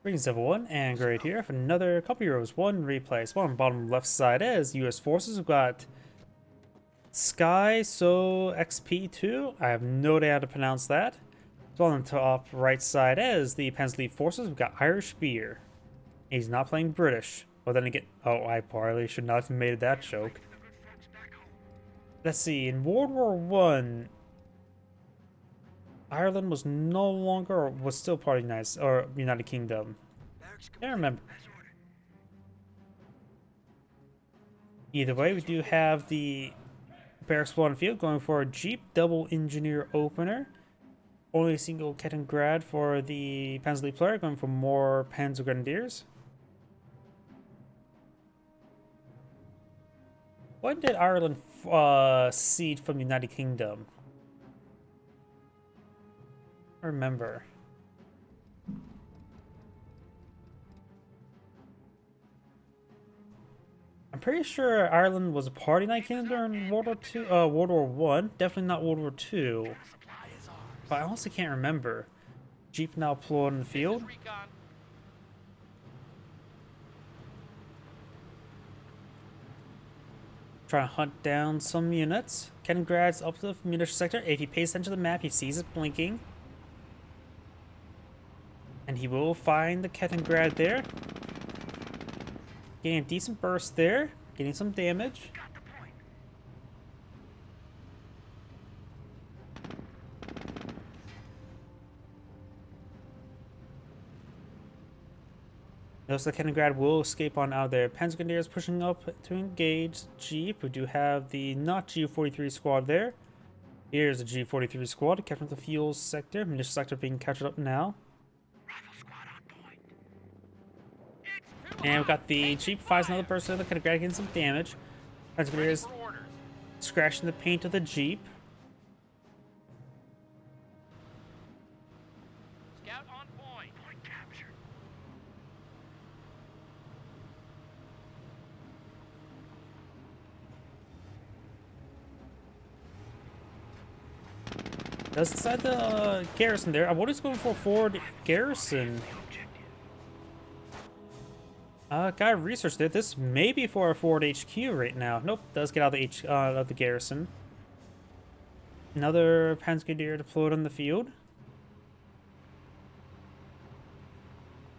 Greetings everyone, and great here for another couple Euros 1 replay. So on the bottom left side is US forces. We've got Skysoxp2. I have no idea how to pronounce that. So on the top right side is the Panzer forces. We've got IrishBeer. He's not playing British. Well then again, oh, I probably should not have made that joke. Let's see, in World War One, Ireland was no longer, or was still part of the United Kingdom. I remember. Either way, we do have the barracks spawn field going for a Jeep double engineer opener. Only a single Kettengrad for the Panzer player, going for more Panzer Grenadiers. When did Ireland secede from the United Kingdom? I remember. I'm pretty sure Ireland was a part of the United Kingdom during World War One. Definitely not World War Two. But I honestly can't remember. Jeep now deployed in the field. Trying to hunt down some units. Kenningrad's up to the munitions sector. If he pays attention to the map, he sees it blinking. And he will find the Kettengrad there. Getting a decent burst there. Getting some damage. Notice the Kettengrad will escape on out of there. Panzer Grenadiers pushing up to engage Jeep. We do have the not G43 squad there. Here's the G43 squad. Capturing the fuel sector. Munition sector being captured up now. And we've got the Jeep fires another burst of the Kettengrad getting some damage. Panzer Grenadiers scratching the paint of the Jeep. Scout on point. Point captured. Does inside the garrison there. What is going for forward garrison? Guy research there. This may be for a forward HQ right now. Nope, does get out of the garrison. Another Panzer Grenadier deployed on the field.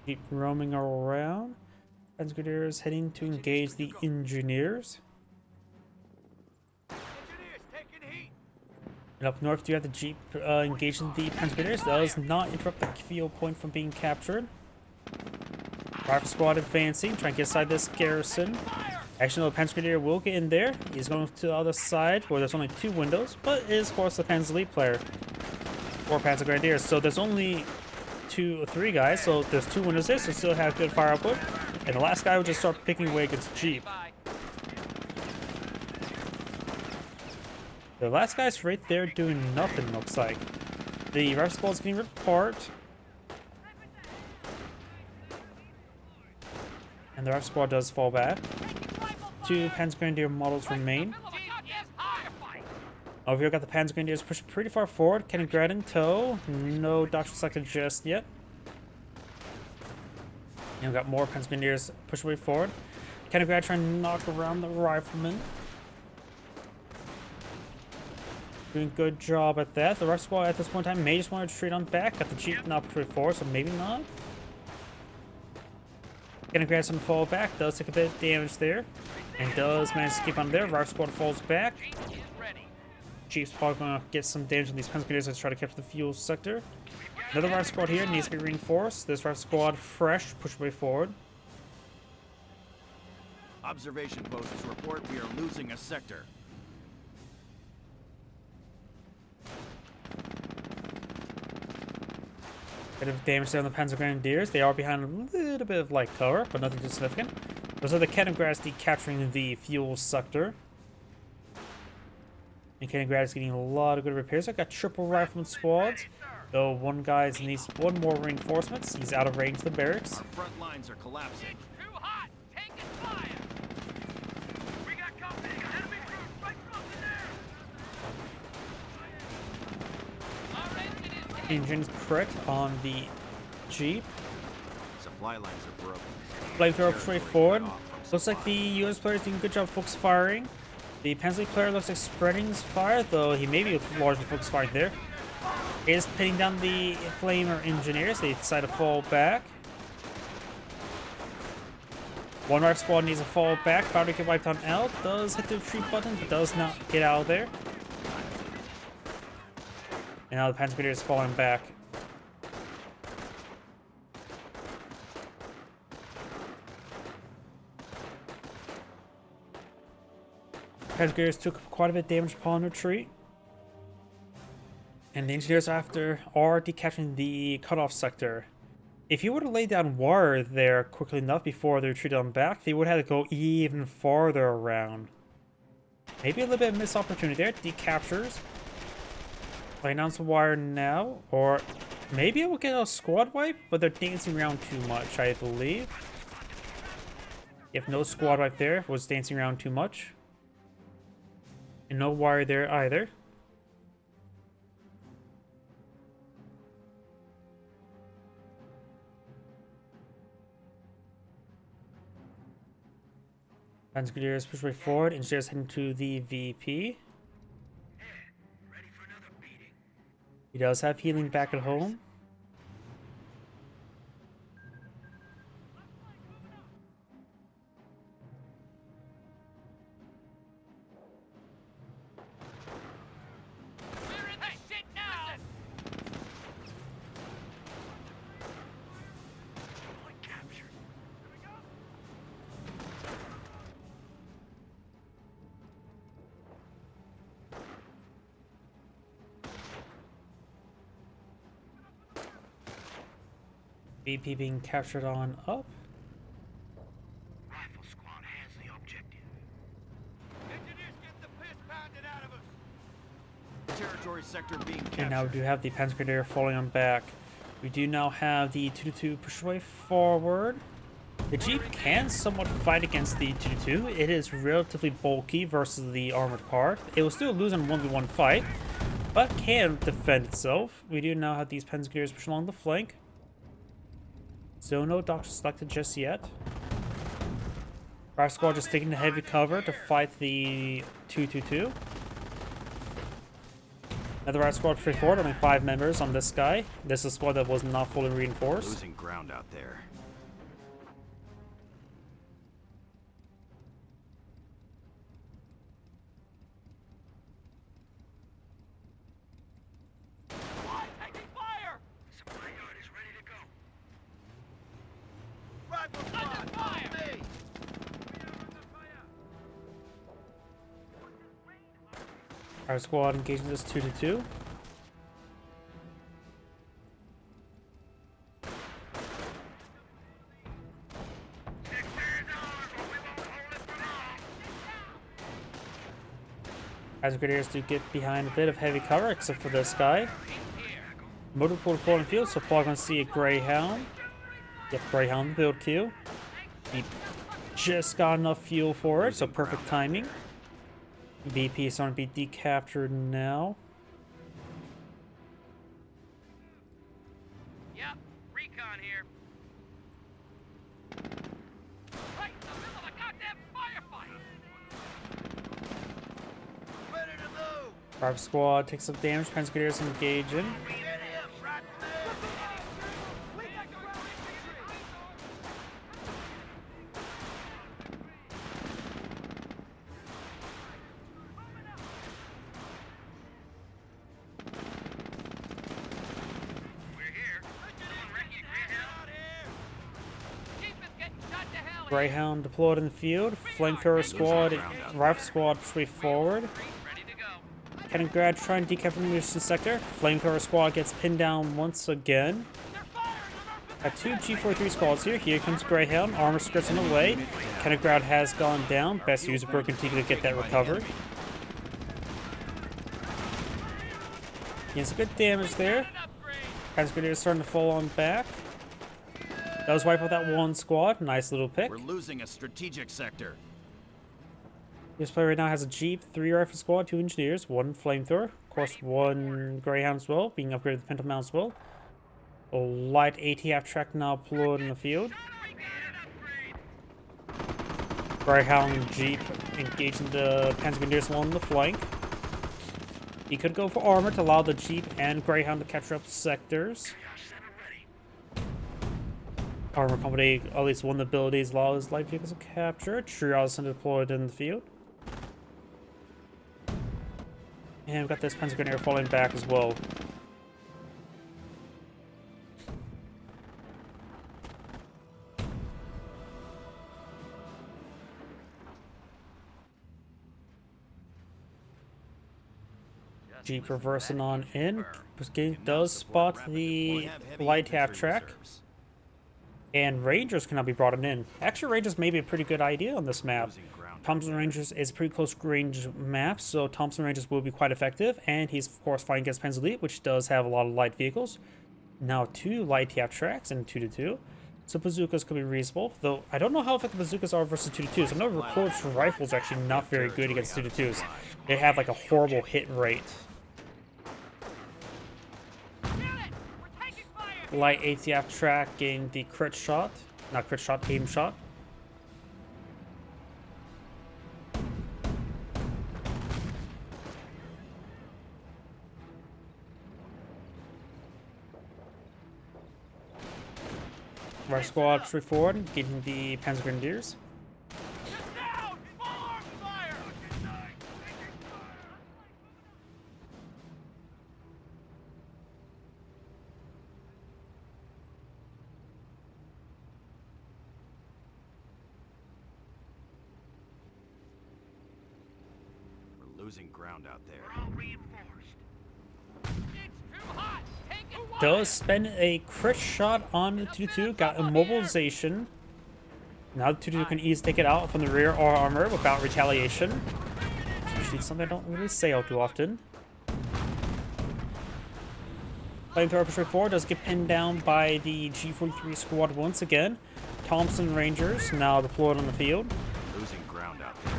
Keep roaming around. Panzer Grenadiers heading to engage the engineers. And up north, you have the Jeep engaging the Panzer Grenadiers. Does not interrupt the field point from being captured. Rifle squad advancing, trying to get inside this garrison. Actually, no, the Panzer Grenadier will get in there. He's going to the other side where there's only two windows, but it is, of course, the Panzer Elite player. Or Panzer Grenadiers. So there's only two or three guys, so there's two windows there, so still have good fire output. And the last guy will just start picking away against Jeep. The last guy's right there doing nothing, looks like. The rifle squad's getting ripped apart. And the rifle squad does fall back. Two Panzer Grenadier models remain. Over here, got the Panzer Grenadiers pushing pretty far forward. Kettengrad in tow. No doctrine selected just yet. And we've got more Panzer Grenadiers push way forward. Kettengrad trying to knock around the riflemen. Doing a good job at that. The rifle squad at this point in time may just want to retreat on back. Got the Jeep not pushed forward, so maybe not. Kettengrad some fall back, does take a bit of damage there, and does manage to keep on there. Rifle squad falls back. Jeep's probably going to get some damage on these Panzer Grenadiers as try to capture the fuel sector. Another rifle squad here needs to be reinforced. This rifle squad fresh, push way forward. Observation posts report we are losing a sector. Bit of damage there on the Panzer Grenadiers. They are behind a little bit of light cover, but nothing too significant. Those are the Kettengrads capturing the fuel sector. And Kettengrad is getting a lot of good repairs. I've got triple rifleman squads. Though one guy needs one more reinforcements. He's out of range of the barracks. Our front lines are collapsing. Too hot. Taking fire. We got company. Enemy troops right from there. Our engine is Engine's correct on the Jeep. Supply lines are broken. Flamethrower straight forward. Cut off from Looks like the US player is doing a good job focus firing. The Panzer player looks like spreading his fire, though he may be largely focus firing there. He is pinning down the flamer engineers. They decide to fall back. One rifle squad needs to fall back. Powder get wiped on L. Does hit the retreat button, but does not get out of there. And now the Panzer is falling back. Panzer took quite a bit of damage upon retreat. And the engineers after are decapturing the cutoff sector. If you were to lay down wire there quickly enough before they retreated on back, they would have to go even farther around. Maybe a little bit of missed opportunity there. Decaptures. Laying down some wire now. Or maybe it will get a squad wipe, but they're dancing around too much, I believe. If no squad wipe there, was dancing around too much. And no wire there either. Panzer push way forward, engineers heading to the VP. He does have healing back at home. We're in this shit now! Captured. Here we go. VP being captured on up. Rifle squad has the objective. Engineers get the piss pounded out of us. Territory sector being captured. And now we do have the Panzer falling on back. We do now have the 222 push way forward. The Jeep can somewhat fight against the 222. It is relatively bulky versus the armored car. It will still lose in a 1v1 fight, but can defend itself. We do now have these Panzer pushing along the flank. So no doctor selected just yet. Rifle squad just taking the heavy cover to fight the 222. Another rifle squad straight forward, only 5 members on this guy. This is a squad that was not fully reinforced. Losing ground out there. Taking fire! Supply yard is ready to go. Rifle squad, under fire! Me. We are under fire. Rifle squad engaging this 222. As Grenadiers do get behind a bit of heavy cover, except for this guy. Motor pool deployed in field, so probably gonna see a Greyhound. Yep, Greyhound build queue. He just got enough fuel for it, so perfect timing. VP is starting to be decaptured now. Yep, recon here. Right in the middle of a goddamn firefight! Ready to move! Rifle squad takes some damage, Panzer Grenadiers engaging. Greyhound deployed in the field. Flamethrower squad, rifle squad straight forward. Cannon grad trying to decap the munitions sector. Flamethrower squad gets pinned down once again. Got 2 G43 squads here. Here comes Greyhound. Armor skirts on the way. Cannon grad has gone down. Best use a broken Tiga to get that recovered. He has good damage there. Has Grenadiers starting to fall on back. Does wipe out that one squad. Nice little pick. We're losing a strategic sector. This player right now has a Jeep, 3 rifle squad, 2 engineers, 1 flamethrower. Of course, 1 Greyhound as well, being upgraded to Pinto Mount as well. A light ATF track now deployed in the field. Greyhound and Jeep engaging the Panzer Grenadiers along the flank. He could go for armor to allow the Jeep and Greyhound to capture up sectors. Armor company at least one of the abilities allows light vehicles to capture. Trios deployed in the field. And we've got this Panzer Grenadier falling back as well. Jeep reversing on in. Does spot the light half track. And Rangers cannot be brought in. Actually, Rangers may be a pretty good idea on this map. Thompson Rangers is a pretty close range map, so Thompson Rangers will be quite effective. And he's, of course, fighting against Panzer Elite, which does have a lot of light vehicles. Now 2 light half tracks and 2-2. So bazookas could be reasonable, though I don't know how effective bazookas are versus 2-2s. I know reports for rifles are actually not very good against 2-2s. They have like a horrible hit rate. Light ATF track getting the crit shot. Not crit shot, aim shot. Right squad straight forward, getting the Panzer Grenadiers. Losing ground out there. Does spend a crit shot on the 2-2, got immobilization. Now the 2-2 can easily take it out from the rear or armor without retaliation. Actually, something I don't really say all too often. Flamethrower push forward does get pinned down by the G43 squad once again. Thompson Rangers now deployed on the field. Losing ground out there.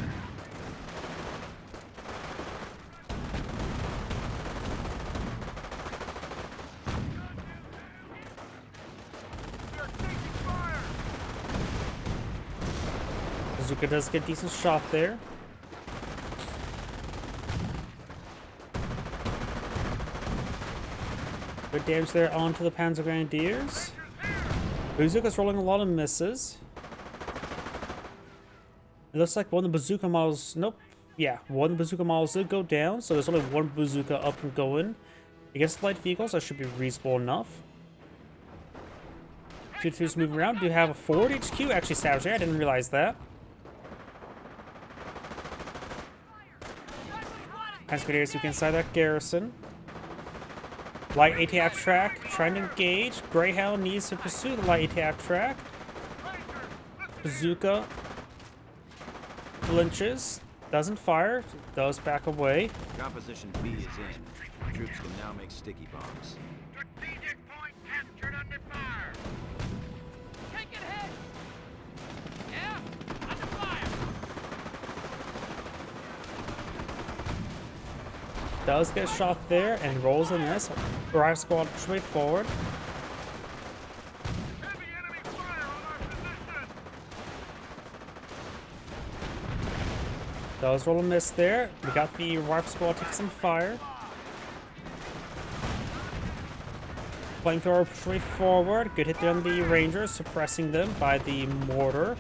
Bazooka does get a decent shot there. Good damage there onto the Panzer Grenadiers. Bazooka's rolling a lot of misses. It looks like one of the bazooka models... Nope. Yeah, one of the bazooka models did go down, so there's only one bazooka up and going. Against light vehicles, that should be reasonable enough. 2-2's moving around. Do have a forward HQ actually established there. I didn't realize that. Panzer Grenadiers who can inside that garrison. Light ATF track trying to engage. Greyhound needs to pursue the light ATF track. Bazooka flinches, doesn't fire, does back away. Composition B is in. Troops can now make sticky bombs. Strategic point captured under fire. Taking hit. Yeah, under fire. Does get shot there and rolls in this. Drive squad straight forward. Heavy enemy fire on our position. Does roll a miss there. We got the rifle squad take some fire. Flamethrower straight forward. Good hit there on the Rangers, suppressing them by the mortar.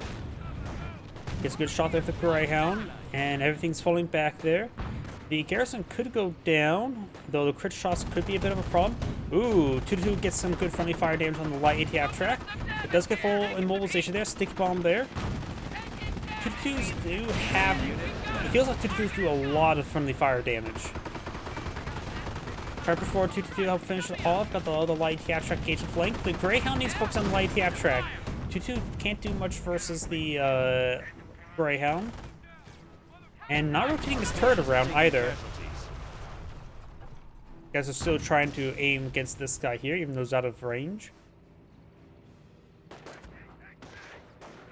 Gets a good shot there with the Greyhound, and everything's falling back there. The garrison could go down, though the crit shots could be a bit of a problem. Ooh, 2-2 gets some good friendly fire damage on the light ATF track. It does get full immobilization there, sticky bomb there. 2-2s do have... It feels like 2-2s do a lot of friendly fire damage. Try to push forward 2-2 to help finish it off. Got the other light ATF track gauging flank. The Greyhound needs to focus on the light ATF track. 2-2 can't do much versus the Greyhound. And not rotating his turret around either. Guys are still trying to aim against this guy here, even though he's out of range.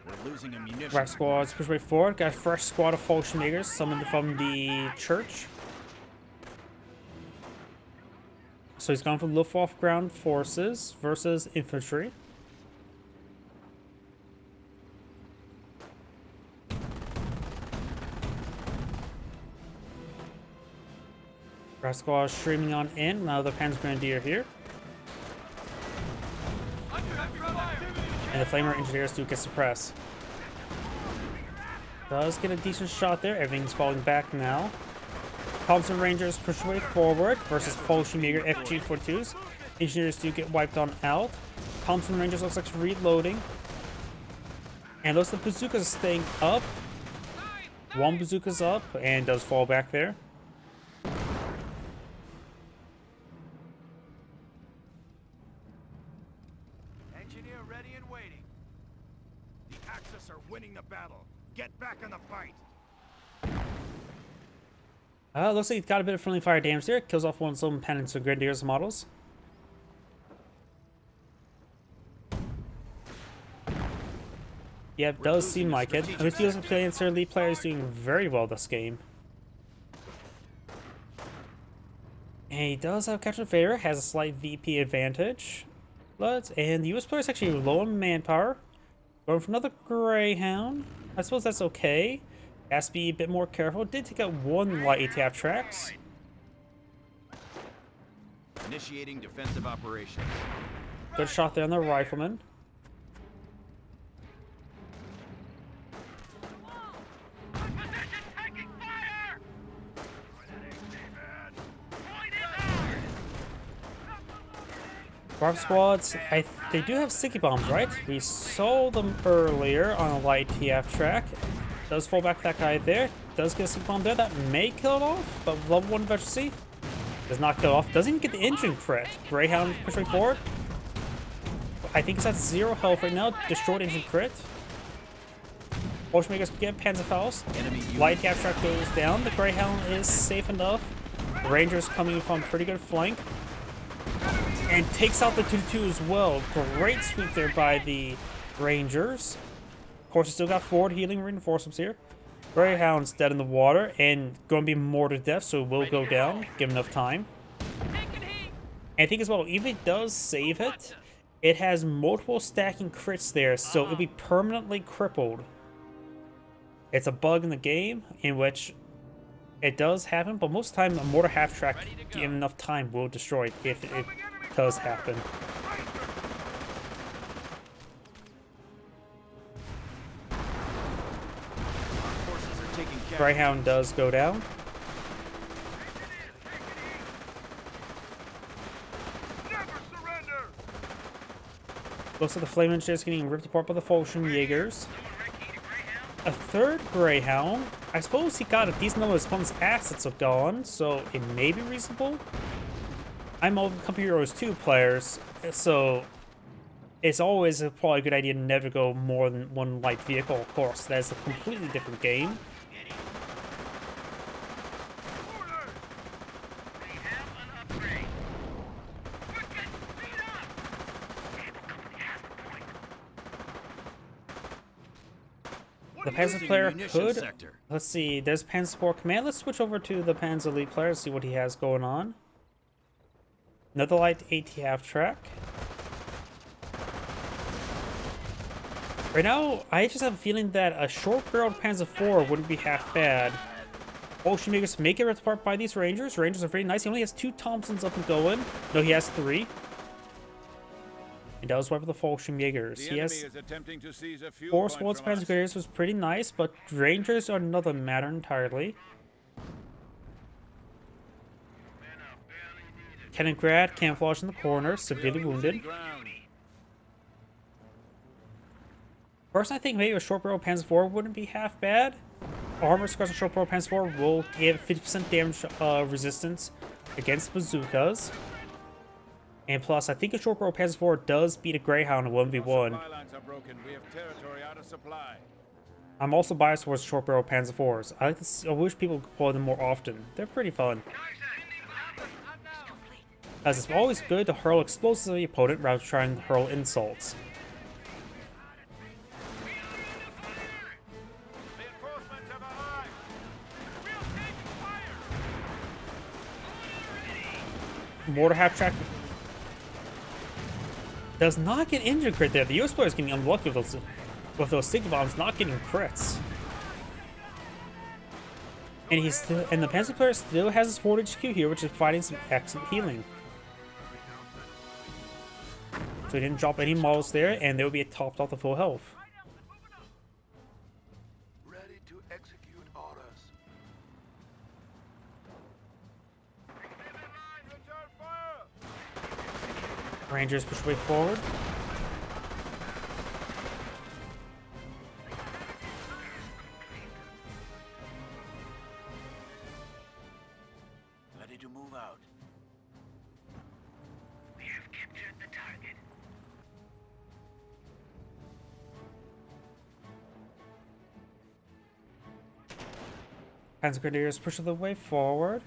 We're losing ammunition. Right squads push way forward. Got a fresh squad of Fallschirmjägers summoned from the church. So he's gone for Luftwaffe ground forces versus infantry. Draft squad streaming on in. Now the Panzer Grenadier here. And the Flamer Engineers do get suppressed. Does get a decent shot there. Everything's falling back now. Thompson Rangers push way forward versus Fallschirmjäger FG-42s. Engineers do get wiped on out. Thompson Rangers looks like it's reloading. And looks like bazookas are staying up. One bazooka's up and does fall back there. Engineer ready and waiting. The Axis are winning the battle. Get back in the fight. Looks like he's got a bit of friendly fire damage there. Kills off one of some Panzer Grenadiers models. Yeah, it does seem like it. And it feels like Panzer Elite player is doing very well this game. And he does have Captain Favor, has a slight VP advantage. And the US player is actually low on manpower. Going for another Greyhound. I suppose that's okay. Has to be a bit more careful. Did take out one light ATF tracks. Initiating defensive operations. Good shot there on the rifleman. Barb squads, they do have sticky bombs, right? We saw them earlier on a light TF track. Does fall back that guy there. Does get a sticky bomb there. That may kill it off, but level 1 efficiency does not kill off. Doesn't even get the engine crit. Greyhound pushing forward. I think it's at 0 health right now. Destroyed engine crit. Bolsheviks get Panzerfaust. Light TF track goes down. The Greyhound is safe enough. Rangers coming from pretty good flank. And takes out the 2-2 as well. Great sweep there by the Rangers. Of course, you still got forward healing reinforcements here. Greyhound's dead in the water and going to be more to death, so it will go down. Give enough time. And I think as well, even if it does save it, it has multiple stacking crits there, so it'll be permanently crippled. It's a bug in the game in which it does happen, but most of the time a mortar half track, given enough time, will destroy it if it does happen. Greyhound does go down. Looks like the Flame Engineer is getting ripped apart by the Fallschirmjägers. A third Greyhound. I suppose he got a decent number of his opponent's assets are gone, so it may be reasonable. I'm all Company Heroes 2 players, so it's always probably a good idea to never go more than one light vehicle, of course. That's a completely different game. The Panzer player could, let's see, there's Panzer Support Command. Let's switch over to the Panzer Elite player, see what he has going on. Another light AT track. Right now, I just have a feeling that a short-barreled Panzer IV wouldn't be half bad. Fallschirmjägers make it ripped apart by these Rangers. Rangers are very nice. He only has 2 Thompsons up and going. No, he has 3. He does wipe with the Fallschirmjägers. He has 4 squads. Panzer Grenadiers was pretty nice, but Rangers are another matter entirely. Kaliningrad camouflage in the corner, severely wounded. First, I think maybe a short barrel Panzer IV wouldn't be half bad. Armor Scars and short barrel Panzer IV will give 50% damage resistance against bazookas. And plus, I think a short barrel Panzer IV does beat a Greyhound in 1v1. I'm also biased towards short barrel Panzer IVs. I wish people could play them more often. They're pretty fun. As it's always good to hurl explosives at the opponent rather than trying to hurl insults. Mortar half track does not get injured crit there. The US player is getting unlucky with those sticky bombs, not getting crits. And the Panzer player still has his forward HQ here, which is providing some excellent healing. So he didn't drop any models there, and they will be topped off the full health. Ready to execute orders. Rangers push way forward. Ready to move out. We have captured the target. Panzer Grenadiers push the way forward.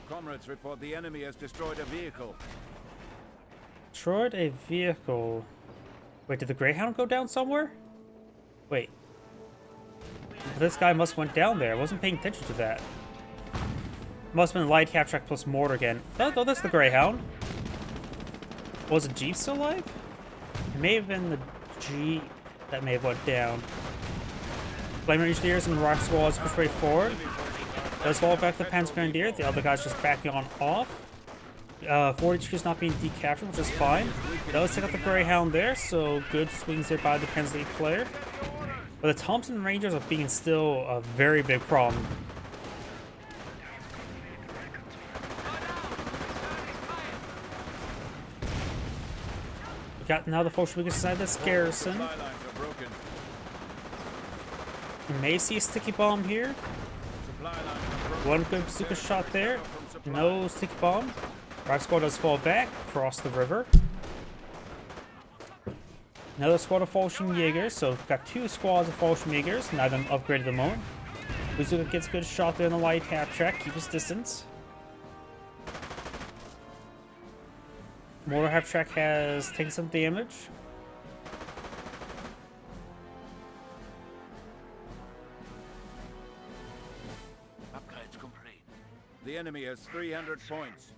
Comrades report the enemy has destroyed a vehicle. Destroyed a vehicle. Wait, did the Greyhound go down somewhere? Wait. This guy must have went down there. I wasn't paying attention to that. Must have been light half track plus mortar again. Oh, that's the Greyhound. Was the Jeep still alive? It may have been the Jeep that may have went down. Flame Engineers and Rock Squads push way forward. Does fall back to the Panzer Grenadier. The other guy's just backing on off. Forward HQ is not being decaptured, which is fine. Does take out the Greyhound there, so good swings there by the Panzer player. But the Thompson Rangers are being still a very big problem. We got now the folks we can inside this garrison. You may see a sticky bomb here. One good bazooka shot there. No sticky bomb. Right squad does fall back across the river. Another squad of Fallschirmjägers. So we've got two squads of Fallschirmjägers. Neither of them upgraded at the moment. Bazooka gets a good shot there in the light half track. Keep his distance. Mortar half track has taken some damage. The enemy has 300 points.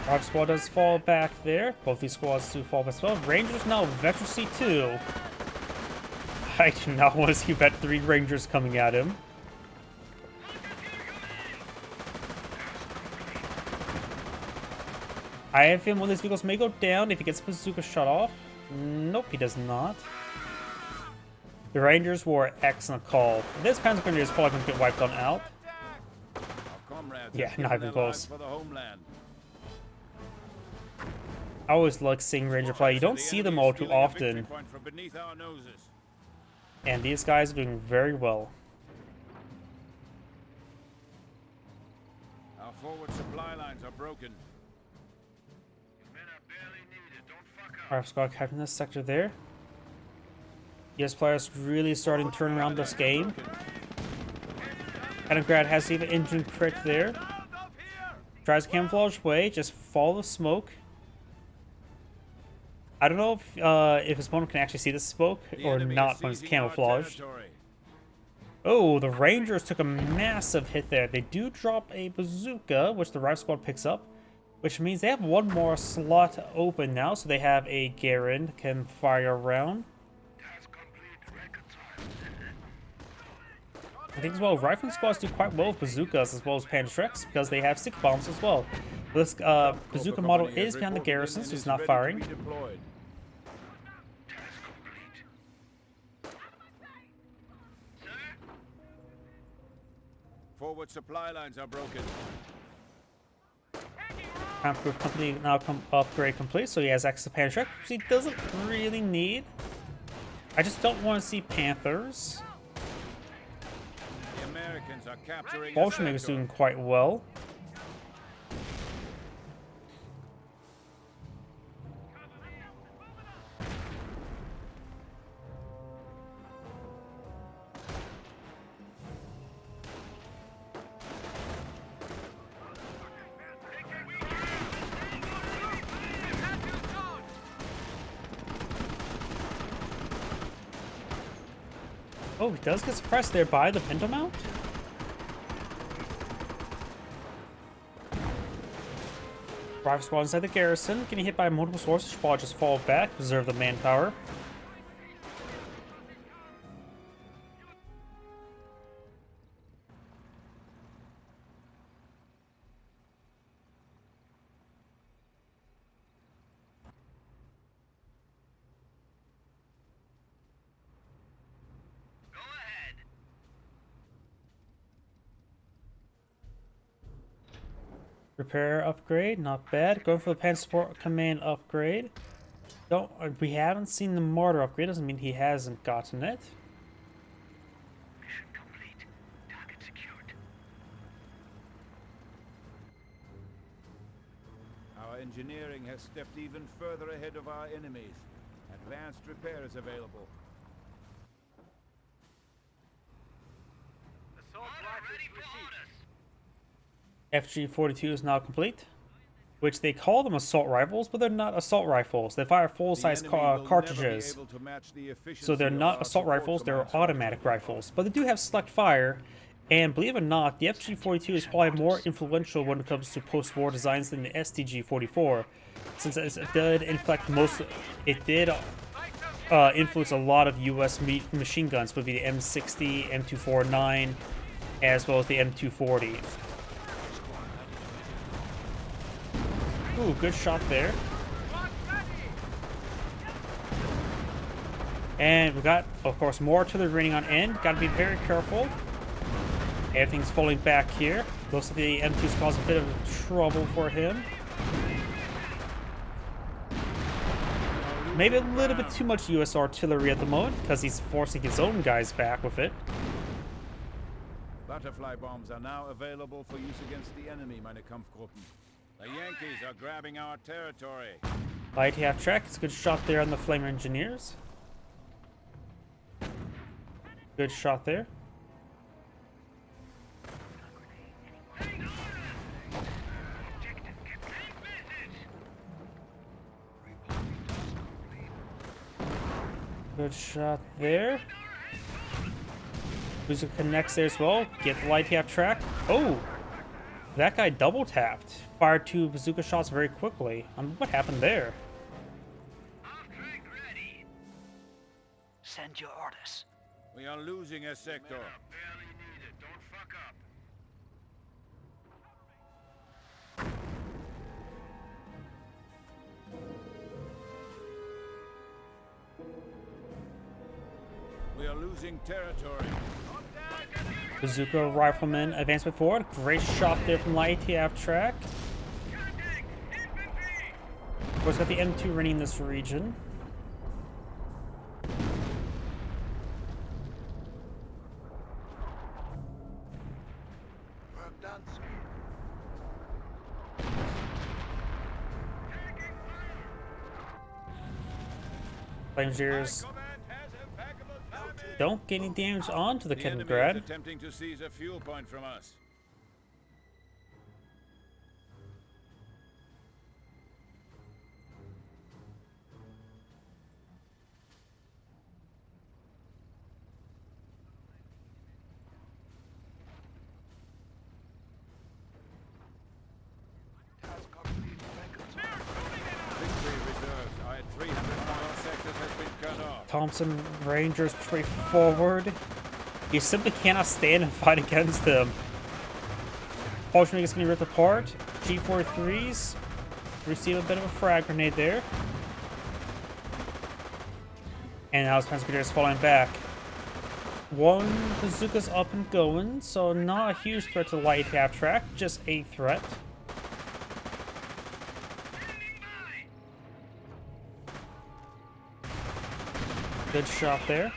Our squad does fall back there. Both these squads do fall back as well. Rangers now Vector C2. I do not want to see Vet 3 Rangers coming at him. I have him. One of these vehicles may go down if he gets bazooka shut off. Nope, he does not. The Rangers were an excellent call. This Panzer Grenadier is probably going to get wiped on out. Yeah, not even close. I always like seeing Ranger play. You don't see them all too often. And these guys are doing very well. Our forward supply lines are broken. Our squad captain this sector there. Yes, players really starting to turn around this game. Kaliningrad has even engine crit there. Tries to camouflage away, just follow the smoke. I don't know if his opponent can actually see the smoke or not when it's camouflaged. Oh, the Rangers took a massive hit there. They do drop a bazooka, which the right squad picks up, which means they have one more slot open now, so they have a Garen that can fire around. I think as well, rifling squads do quite well with bazookas as well as Panzerx because they have stick bombs as well. This bazooka model is behind the garrison, so it's not firing. Forward supply lines are broken. Proof company now upgrade complete, so he has access to Panzerx, which he doesn't really need. I just don't want to see Panthers. The Americans are capturing. Bolshevik is doing quite well. Oh, he does get suppressed there by the pinto mount. Rifle squad inside the garrison, getting hit by multiple sources. Squad just fall back, preserve the manpower. Go ahead. Repair upgrade, not bad. Going for the Panzer Support Command upgrade. We haven't seen the mortar upgrade, doesn't mean he hasn't gotten it. Mission complete. Target secured. Our engineering has stepped even further ahead of our enemies. Advanced repair is available. Assault rifles received. FG-42 is now complete, which they call them assault rifles, but they're not assault rifles. They fire full-size cartridges, so they're not assault rifles, they're automatic rifles. But they do have select fire, and believe it or not, the FG-42 is probably more influential when it comes to post-war designs than the STG-44, since it did influence a lot of U.S. machine guns, would be the M60, M249, as well as the M240. Ooh, good shot there. And we got, of course, more artillery raining on end. Gotta be very careful. Everything's falling back here. Looks like the M2's caused a bit of trouble for him. Maybe a little bit too much US artillery at the moment, because he's forcing his own guys back with it. Butterfly bombs are now available for use against the enemy, meine Kampfgruppen. The Yankees are grabbing our territory. Light half track. It's a good shot there on the Flamer Engineers. Good shot there. Good shot there. Bazooka connects there as well. Get the light half track. Oh! That guy double tapped. Fired two bazooka shots very quickly. What happened there? Send your orders. We are losing a sector. Barely need it. Don't fuck up. We are losing territory. Bazooka rifleman advancement forward. Great shot there from light ATF track. Of course, got the M2 running in this region. Work done, sir. Flamers don't get any damage onto the Kaliningrad. Attempting to seize a fuel point from us. Task complete. Victory reserves. Our 300 mile sectors has been cut off. Thompson Rangers straight forward. You simply cannot stand and fight against them. Fortunately, it's going to be ripped apart. G43s receive a bit of a frag grenade there. And now his Panzer Grenadiers falling back. One bazooka's up and going, so not a huge threat to the light half track, just a threat. Good shot there.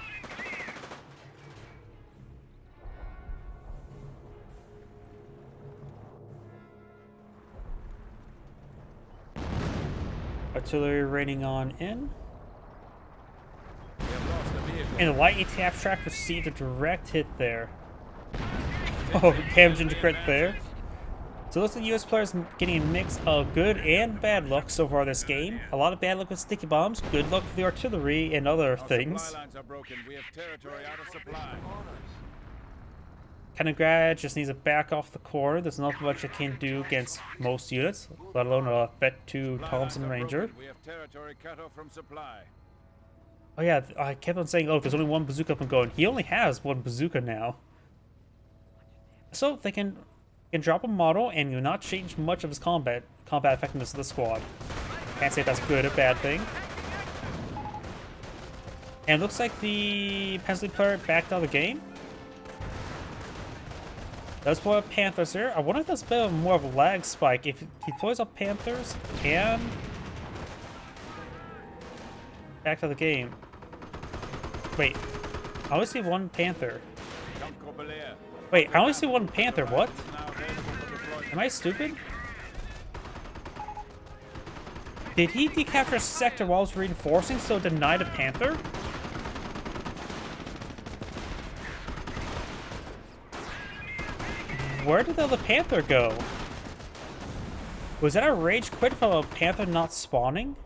Artillery raining on in. We have lost the vehicle. And the light ATF track received a direct hit there. Oh, damage into crit there. So it looks like the US players getting a mix of good and bad luck so far this game. A lot of bad luck with sticky bombs, good luck with the artillery and other things. Supply lines are broken. We have territory out of supply. Kanagrad just needs to back off the corner. There's not much it can do against most units, let alone a Vet 2 Thompson Ranger. We have territory cut off from supply. Oh yeah, I kept on saying, oh, there's only one bazooka up and going. He only has one bazooka now. So they can drop a model and do not change much of his combat effectiveness of the squad. Can't say if that's good or bad thing. And it looks like the Pensley player backed out of the game. Does pull up Panthers here. I wonder if that's a bit of more of a lag spike. If he pulls up Panthers and back to the game. Wait, I only see one Panther. Wait, I only see one Panther. What? Am I stupid? Did he decapture a sector while I was reinforcing, so denied a Panther? Where did the other Panther go? Was that a rage quit from a Panther not spawning?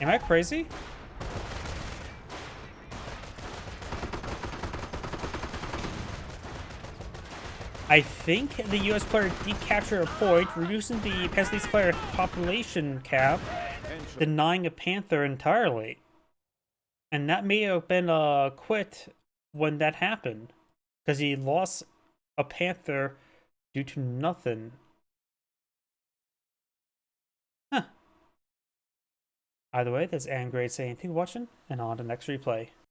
Am I crazy? I think the US player decaptured a point, reducing the Pensley's player population cap, denying a Panther entirely. And that may have been a quit when that happened, because he lost a Panther due to nothing. Huh. Either way, that's Angrade saying thank you for watching, and on to the next replay.